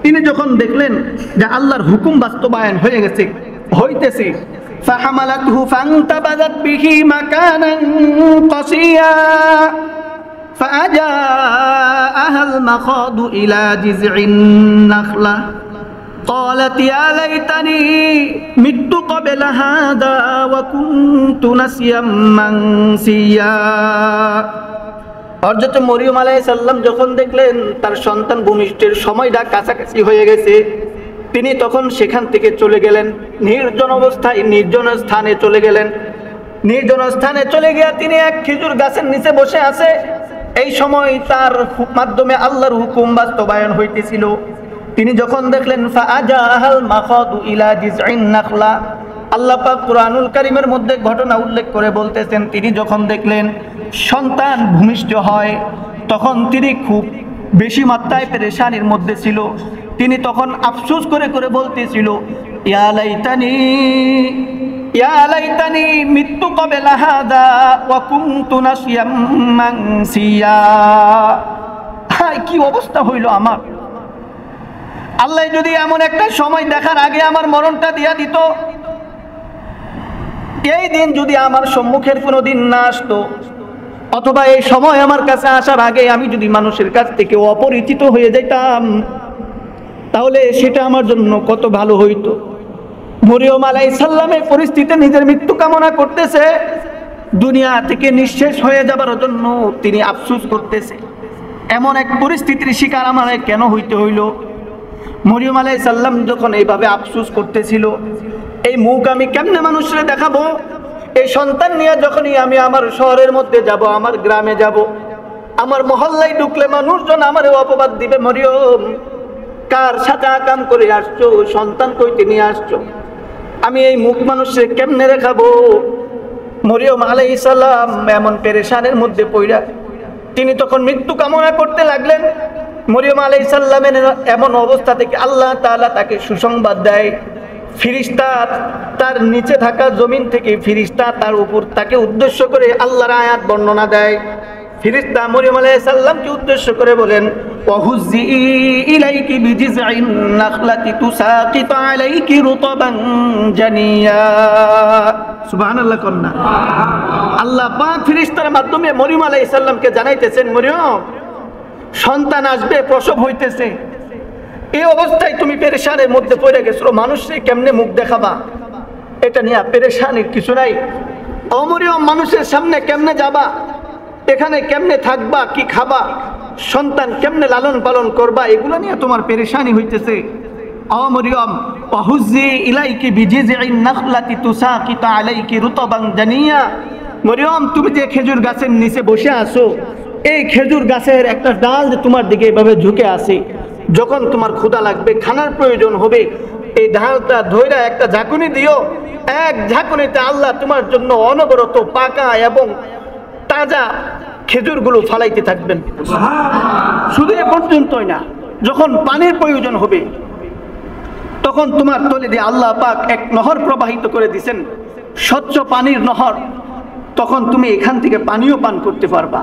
তিনি যখন দেখলেন যে আল্লাহর হুকুম বাস্তবায়ন হয়ে গেছে হইতেছে فحملته فانتبذت به مكانا قصيا فأجاءها المخاض إلى جذع النخلة قالت يا ليتني مت قبل هذا وكنت نسيا منسيا হযরত মরিয়ম আলাইহিস সালাম যখন দেখলেন তার সন্তান ভূমিষ্ঠের সময়টা কাছাকাছি হয়ে গেছে, তিনি তখন সেখান থেকে চলে গেলেন, নির্জন অবস্থায় নির্জন স্থানে চলে গেলেন। নির্জন স্থানে চলে গিয়ে তিনি এক খেজুর গাছের নিচে বসে আছে। এই সময় তার মাধ্যমে আল্লাহর হুকুম বাস্তবায়ন হইতেছিল। তিনি যখন দেখলেন ফাআজাহাল মাখাদু ইলা জিজইন নাখলা, আল্লাহ পাক কুরআনুল কারীমের মধ্যে ঘটনা উল্লেখ করে বলতেছেন, তিনি যখন দেখলেন সন্তান ভূমিষ্ঠ হয় তখন তিনি খুব বেশি মাত্রায় পেরেশানির মধ্যে ছিল। তিনি তখন আফসোস করে করে বলতেছিল, ইয়া লাইতানি মিত্তু ক্বাবলা হাযা ওয়া কুনতু নাসিয়াম মানসিয়া। হায়, কি অবস্থা হইল আমার! আল্লাহ যদি এমন একটা সময় দেখার আগে আমার মরণটা দিয়া দিত, এই দিন যদি আমার সম্মুখের কোনো দিন না আসতো, অথবা এই সময় আমার কাছে আসার আগে আমি যদি মানুষের কাছ থেকে অপরিচিত হয়ে যেতাম, তাহলে সেটা আমার জন্য কত ভালো হইতো। মরিয়ম আলাইহিস সালামের পরিস্থিতিতে নিজের মৃত্যু কামনা করতেছে, দুনিয়া থেকে নিঃশেষ হয়ে যাবার জন্য তিনি আফসোস করতেছে। এমন এক পরিস্থিতির শিকার আমার কেন হইতে হইল? মরিয়ম আলাইহিস সালাম যখন এইভাবে আফসোস করতেছিল, এই মুখ আমি কেমনে মানুষরে দেখাবো? এই সন্তান নিয়ে যখনই আমি আমার শহরের মধ্যে যাব, আমার গ্রামে যাব, আমার মহল্লায় ঢুকলে মানুষজন আমারে অপবাদ দিবে, মরিয়ম কার সাথে কাম করে আসছো, সন্তান কইতে নিয়ে আসছো, আমি এই মুখ মানুষরে কেমনে দেখাবো? মরিয়ম আলাইহিস সালাম এমন পেরেশানের মধ্যে পড়া তিনি তখন মৃত্যু কামনা করতে লাগলেন। মরিয়ম আলাইহিস সালামের এমন অবস্থা থেকে আল্লাহ তাআলা তাকে সুসংবাদ দেয়। ফিরিস্তা তার নিচে থাকা জমিন থেকে ফিরিস্তা তার উপর তাকে উদ্দেশ্য করে আল্লাহর আয়াত বর্ণনা দেয়। ফিরিস্তা মরিয়ম আলাইহিস সালামকে উদ্দেশ্য করে বলেন, ওয়াহুজ্জি ইলাইকি বিজিজইন নাখলাতি তুসাকিত আলাইকি রুতবান জানিয়া। সুবহানাল্লাহ কন্না। আল্লাহ পাক ফিরিস্তার মাধ্যমে মরিয়ম আলাইহিস সালামকে জানাইতেছেন, মরিয়ম সন্তান আসবে, প্রসব হইতেছে, এই অবস্থায় তুমি পেরেশানের মধ্যে পড়ে গেছো, মানুষকে কেমনে মুখ দেখাবা? এটা নিয়ে পেরেশানির কিছু নাই। অমরিয়ম মানুষের সামনে কেমনে যাবা, এখানে কেমনে থাকবা, কি খাবা, সন্তান কেমনে লালন পালন করবা, এগুলো নিয়ে তোমার পেরেশানি হইতেছে। অমরিয়ম ওয়াহুজ্জি ইলাইকি বিজিজইন নাখলাতি তুসাকিত আলাইকি রুতবান জানিয়া। মরিয়ম, তুমি যে খেজুর গাছের নিচে বসে আছো, এই খেজুর গাছের একটা ডাল যে তোমার দিকে এভাবে ঝুঁকে আছে, যখন তোমার ক্ষুধা লাগবে, খানার প্রয়োজন হবে, এই ঢালটা ধইরা একটা ঝাঁকুনি দিও। এক ঝাঁকুনিতে আল্লাহ তোমার জন্য অনবরত পাকা এবং তাজা খেজুরগুলো ফালাইতে থাকবেন। শুধু এ পর্যন্তই না, যখন পানির প্রয়োজন হবে তখন তোমার তলে দিয়ে আল্লাহ পাক এক নহর প্রবাহিত করে দিবেন, স্বচ্ছ পানির নহর। তখন তুমি এখান থেকে পানিও পান করতে পারবা।